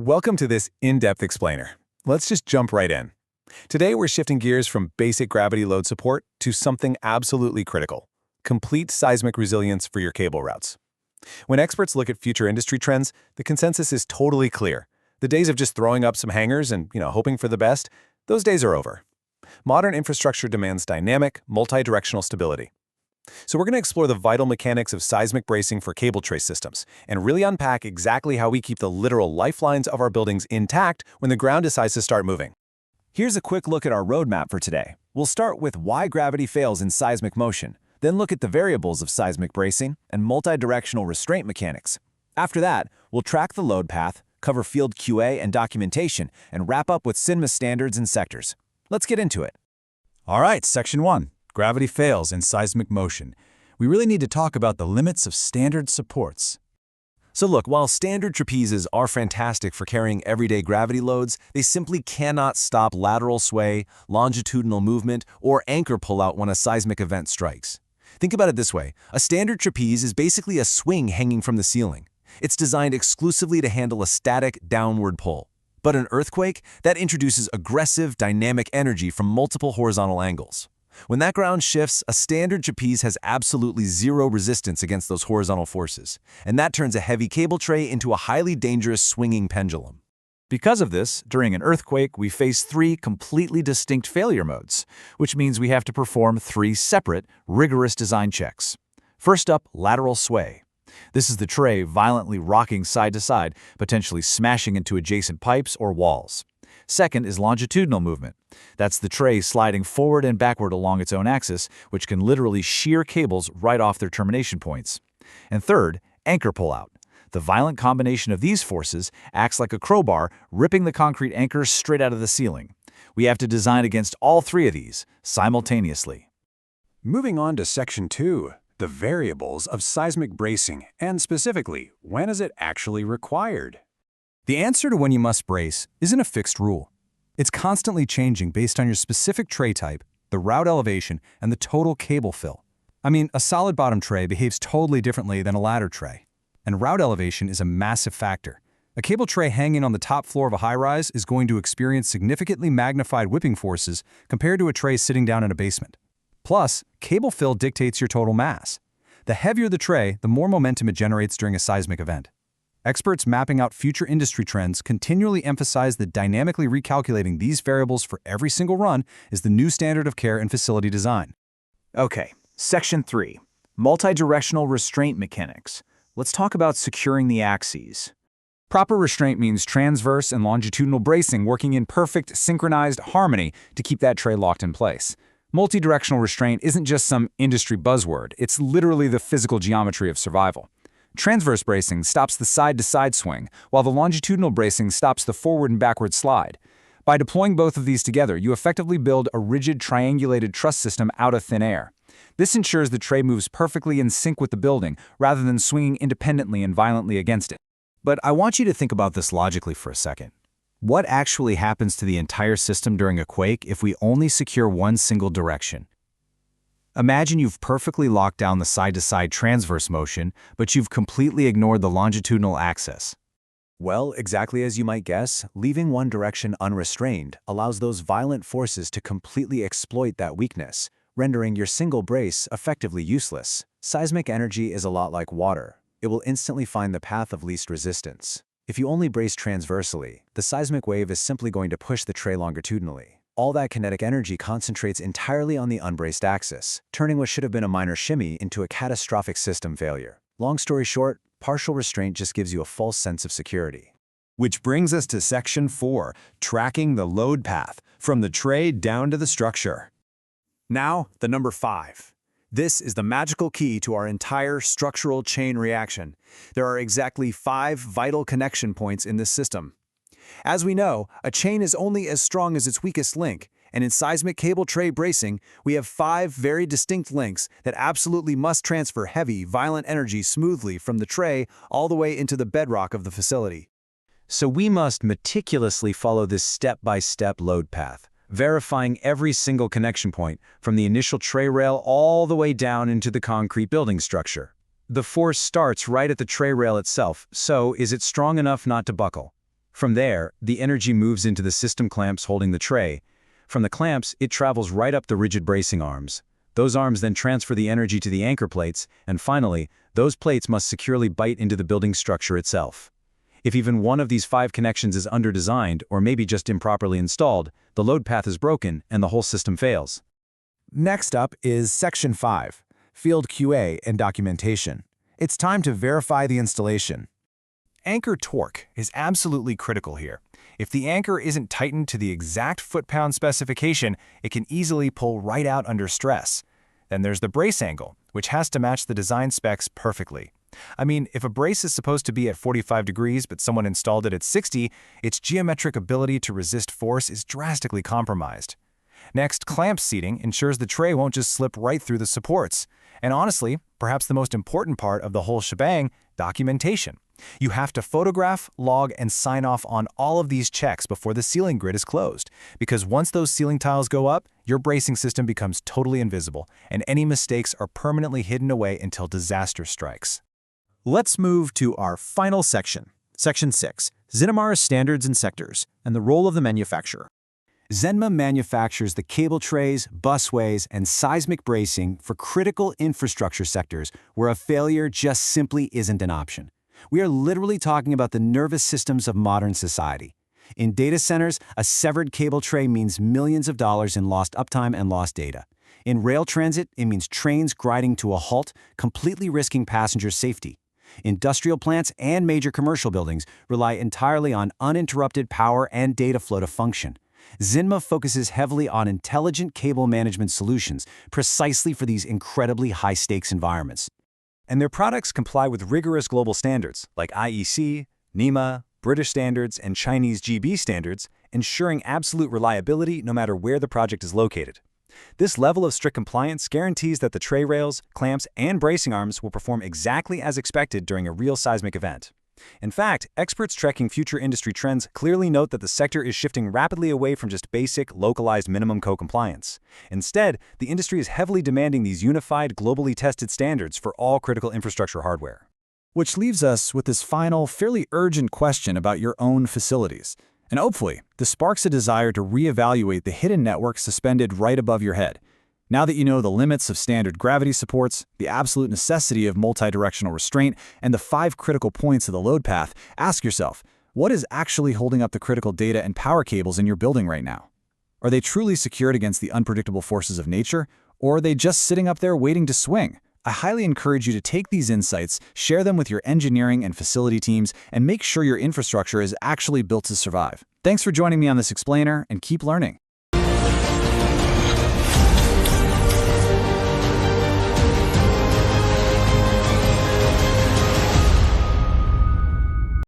Welcome to this in-depth explainer. Let's just jump right in. Today we're shifting gears from basic gravity load support to something absolutely critical: complete seismic resilience for your cable routes. When experts look at future industry trends, the consensus is totally clear. The days of just throwing up some hangers and, hoping for the best, those days are over. Modern infrastructure demands dynamic, multi-directional stability. So we're going to explore the vital mechanics of seismic bracing for cable tray systems and really unpack exactly how we keep the literal lifelines of our buildings intact when the ground decides to start moving. Here's a quick look at our roadmap for today. We'll start with why gravity fails in seismic motion, then look at the variables of seismic bracing and multi-directional restraint mechanics. After that, we'll track the load path, cover field QA and documentation, and wrap up with Xinma standards and sectors. Let's get into it. All right, Section 1. Gravity fails in seismic motion. We really need to talk about the limits of standard supports. So look, while standard trapezes are fantastic for carrying everyday gravity loads, they simply cannot stop lateral sway, longitudinal movement, or anchor pullout when a seismic event strikes. Think about it this way: a standard trapeze is basically a swing hanging from the ceiling. It's designed exclusively to handle a static downward pull. But an earthquake, that introduces aggressive, dynamic energy from multiple horizontal angles. When that ground shifts, a standard trapeze has absolutely zero resistance against those horizontal forces, and that turns a heavy cable tray into a highly dangerous swinging pendulum. Because of this, during an earthquake, we face three completely distinct failure modes, which means we have to perform three separate, rigorous design checks. First up, lateral sway. This is the tray violently rocking side to side, potentially smashing into adjacent pipes or walls. Second is longitudinal movement. That's the tray sliding forward and backward along its own axis, which can literally shear cables right off their termination points. And third, anchor pullout. The violent combination of these forces acts like a crowbar, ripping the concrete anchors straight out of the ceiling. We have to design against all three of these simultaneously. Moving on to Section 2, the variables of seismic bracing, and specifically, when is it actually required? The answer to when you must brace isn't a fixed rule. It's constantly changing based on your specific tray type, the route elevation, and the total cable fill. A solid bottom tray behaves totally differently than a ladder tray. And route elevation is a massive factor. A cable tray hanging on the top floor of a high-rise is going to experience significantly magnified whipping forces compared to a tray sitting down in a basement. Plus, cable fill dictates your total mass. The heavier the tray, the more momentum it generates during a seismic event. Experts mapping out future industry trends continually emphasize that dynamically recalculating these variables for every single run is the new standard of care in facility design. Okay, Section 3, multi-directional restraint mechanics. Let's talk about securing the axes. Proper restraint means transverse and longitudinal bracing working in perfect, synchronized harmony to keep that tray locked in place. Multi-directional restraint isn't just some industry buzzword, it's literally the physical geometry of survival. Transverse bracing stops the side-to-side swing, while the longitudinal bracing stops the forward and backward slide. By deploying both of these together, you effectively build a rigid, triangulated truss system out of thin air. This ensures the tray moves perfectly in sync with the building, rather than swinging independently and violently against it. But I want you to think about this logically for a second. What actually happens to the entire system during a quake if we only secure one single direction? Imagine you've perfectly locked down the side-to-side transverse motion, but you've completely ignored the longitudinal axis. Well, exactly as you might guess, leaving one direction unrestrained allows those violent forces to completely exploit that weakness, rendering your single brace effectively useless. Seismic energy is a lot like water. It will instantly find the path of least resistance. If you only brace transversely, the seismic wave is simply going to push the tray longitudinally. All that kinetic energy concentrates entirely on the unbraced axis, turning what should have been a minor shimmy into a catastrophic system failure. Long story short, partial restraint just gives you a false sense of security. Which brings us to Section 4, tracking the load path, from the tray down to the structure. Now, the number 5. This is the magical key to our entire structural chain reaction. There are exactly 5 vital connection points in this system. As we know, a chain is only as strong as its weakest link, and in seismic cable tray bracing, we have 5 very distinct links that absolutely must transfer heavy, violent energy smoothly from the tray all the way into the bedrock of the facility. So we must meticulously follow this step-by-step load path, verifying every single connection point from the initial tray rail all the way down into the concrete building structure. The force starts right at the tray rail itself, so is it strong enough not to buckle? From there, the energy moves into the system clamps holding the tray. From the clamps, it travels right up the rigid bracing arms. Those arms then transfer the energy to the anchor plates, and finally, those plates must securely bite into the building structure itself. If even one of these 5 connections is under-designed or maybe just improperly installed, the load path is broken and the whole system fails. Next up is Section 5, Field QA and Documentation. It's time to verify the installation. Anchor torque is absolutely critical here. If the anchor isn't tightened to the exact foot-pound specification, it can easily pull right out under stress. Then there's the brace angle, which has to match the design specs perfectly. I mean, if a brace is supposed to be at 45 degrees but someone installed it at 60, its geometric ability to resist force is drastically compromised. Next, clamp seating ensures the tray won't just slip right through the supports. And honestly, perhaps the most important part of the whole shebang, documentation. You have to photograph, log, and sign off on all of these checks before the ceiling grid is closed, because once those ceiling tiles go up, your bracing system becomes totally invisible, and any mistakes are permanently hidden away until disaster strikes. Let's move to our final section, Section 6, Xinma Standards and Sectors, and the Role of the Manufacturer. Xinma manufactures the cable trays, busways, and seismic bracing for critical infrastructure sectors where a failure just simply isn't an option. We are literally talking about the nervous systems of modern society. In data centers, a severed cable tray means millions of dollars in lost uptime and lost data. In rail transit, it means trains grinding to a halt, completely risking passenger safety. Industrial plants and major commercial buildings rely entirely on uninterrupted power and data flow to function. Xinma focuses heavily on intelligent cable management solutions precisely for these incredibly high-stakes environments. And their products comply with rigorous global standards like IEC, NEMA, British standards, and Chinese GB standards, ensuring absolute reliability no matter where the project is located. This level of strict compliance guarantees that the tray rails, clamps, and bracing arms will perform exactly as expected during a real seismic event. In fact, experts tracking future industry trends clearly note that the sector is shifting rapidly away from just basic, localized minimum co-compliance. Instead, the industry is heavily demanding these unified, globally tested standards for all critical infrastructure hardware. Which leaves us with this final, fairly urgent question about your own facilities. And hopefully, this sparks a desire to reevaluate the hidden network suspended right above your head. Now that you know the limits of standard gravity supports, the absolute necessity of multi-directional restraint, and the 5 critical points of the load path, ask yourself, what is actually holding up the critical data and power cables in your building right now? Are they truly secured against the unpredictable forces of nature, or are they just sitting up there waiting to swing? I highly encourage you to take these insights, share them with your engineering and facility teams, and make sure your infrastructure is actually built to survive. Thanks for joining me on this explainer, and keep learning.